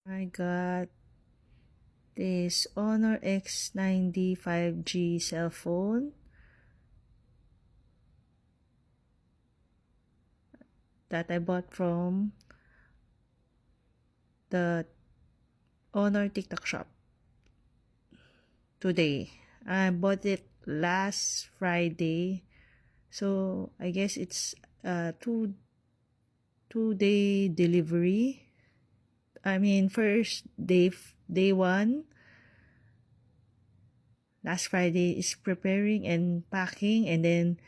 I got this Honor X90 5G cell phone that I bought from the Honor TikTok shop today. I bought it last Friday, so I guess it's a two-day delivery. I mean, first day one, last Friday is preparing and packing, and then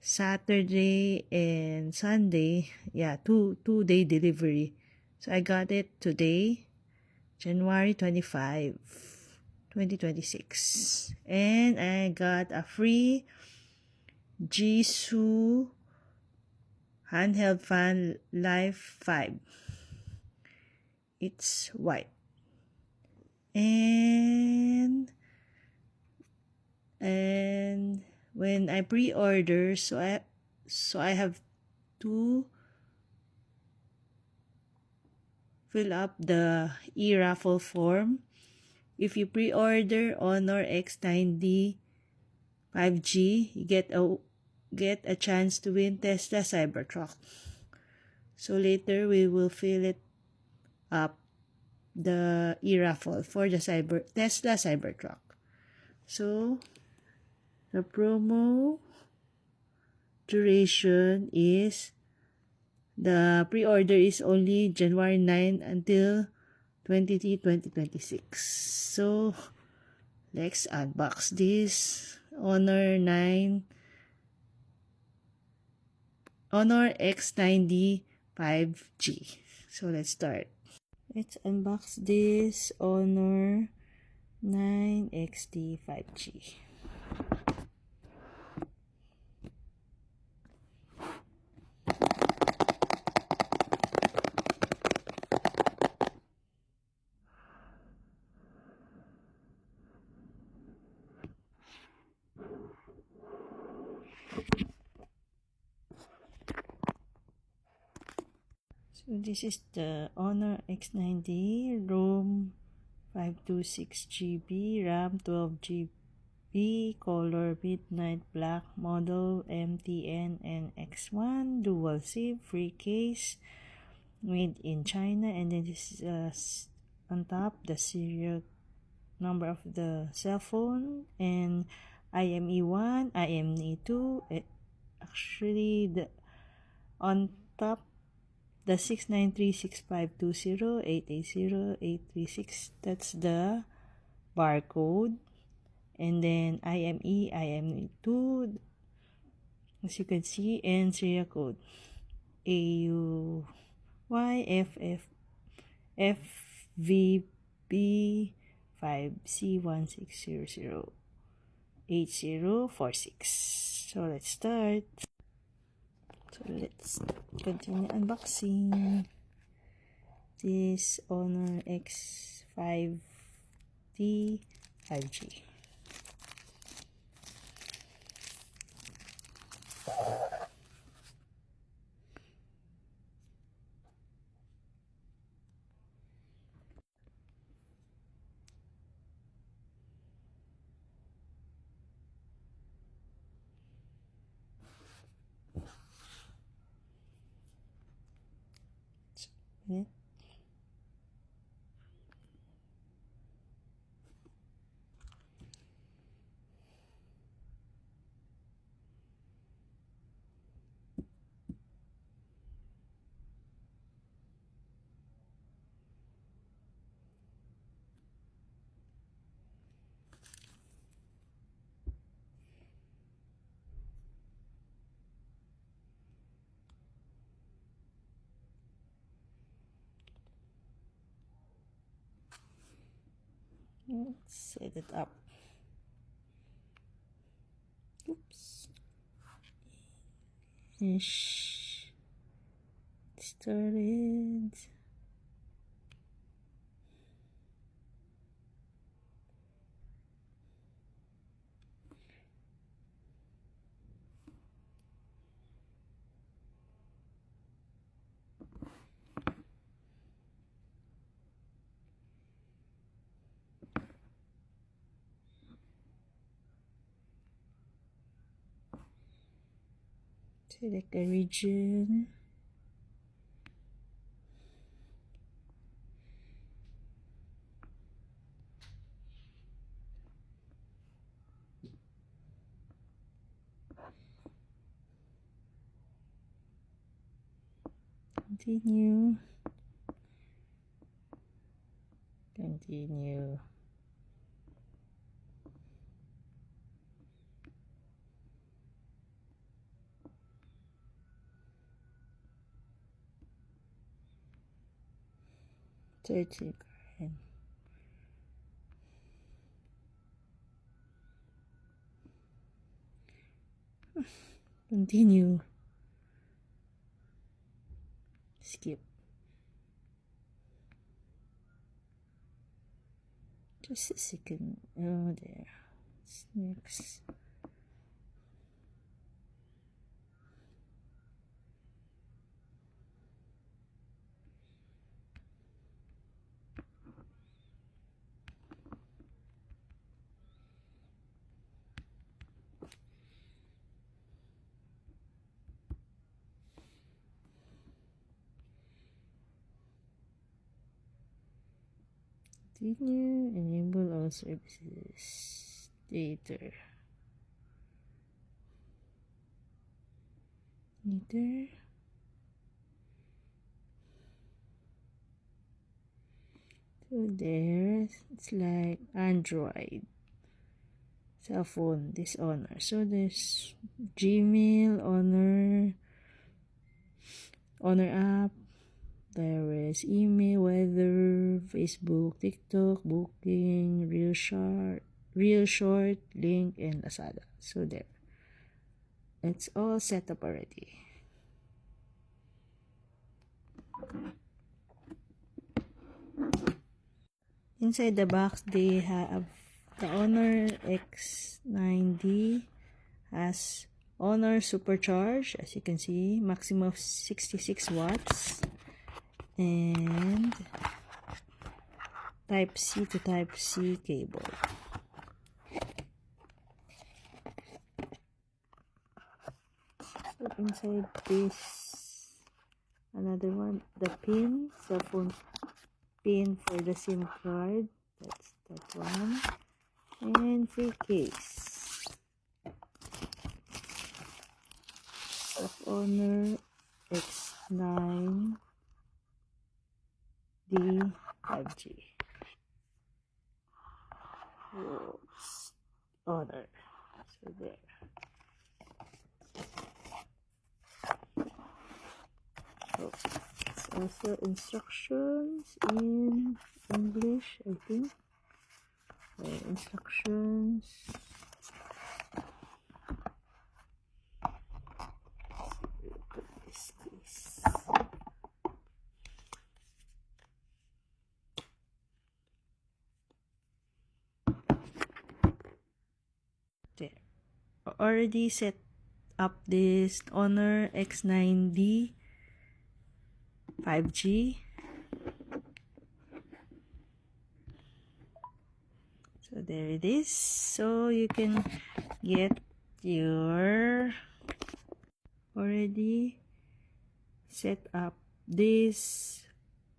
Saturday and Sunday, yeah, two-day delivery. So I got it today, January 25, 2026. And I got a free Jisoo handheld fan Life 5. It's white. And when I pre-order, so I have to fill up the e-raffle form. If you pre-order Honor X90 5G, you get a chance to win Tesla Cybertruck. So later we will fill it up, the e-raffle for the Tesla Cybertruck. So the promo duration is, the pre-order is only January 9 until 23, 2026. So let's unbox this Honor X90 5G. So let's start. Let's unbox this Honor 9XT 5G. So this is the Honor X90, ROM 526GB, RAM 12GB, color midnight black, model MTN NX1, dual SIM, free case, made in China. And then this is on top the serial number of the cell phone, and IME1, IME2. Actually, the on top, the 693-6520-880-836, that's the barcode. And then IME2, as you can see, and serial code AUYFFVB5C16008046. So let's start. So let's continue unboxing this Honor X5T 5G. Yeah. Let's set it up. Oops. Finish. Started. Select a region. Continue. Continue. Searching current. Continue. Skip. Just a second. Oh, there. Next. Continue. Enable all services. Later. Later. So there, it's like Android cell phone, this Honor. So there's Gmail, Honor app. There is email, weather, Facebook, TikTok, Booking, Real Short, Link, and Lazada. So there, it's all set up already. Inside the box, they have the Honor X9D has Honor Supercharge, as you can see, maximum of 66 watts, and Type C to Type C cable. So inside this, another one, the pin, cell phone pin for the SIM card. That's that one. And free case of Honor X9D 5G. Honor. So there. Oh, it's also instructions in English, I think. Instructions. Look at this case. There. Already set up this Honor X9D 5G. So there it is. So you can get your already set up this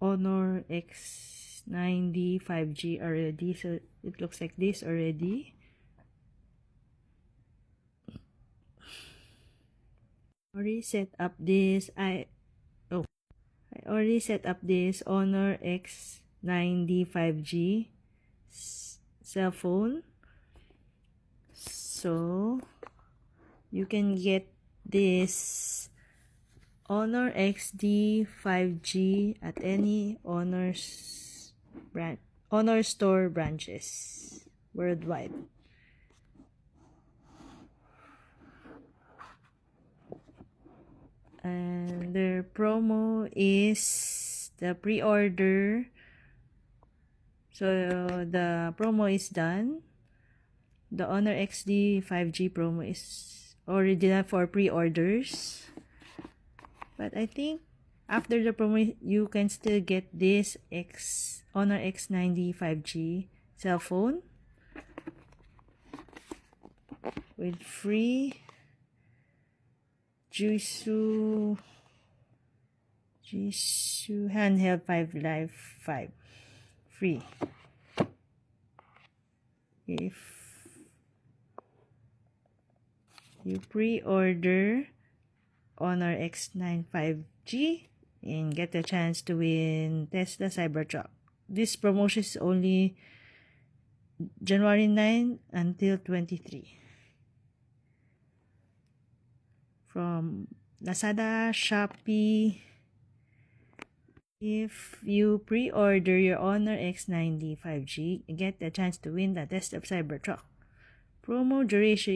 Honor X9D 5G already. So it looks like this already. Already set up this. I already set up this Honor X9D 5G cell phone. So you can get this Honor XD 5G at any Honor store branches worldwide. And their promo is the pre-order. So the promo is done. The Honor XD 5G promo is already done for pre-orders. But I think after the promo, you can still get this Honor X9D 5G cell phone with free Jisoo handheld 5 Life 5 free. If you pre-order Honor X9 5G and get a chance to win Tesla Cybertruck. This promotion is only January 9 until 23. From Lazada, Shopee. If you pre-order your Honor X9D 5G, get a chance to win the Tesla Cybertruck. Promo duration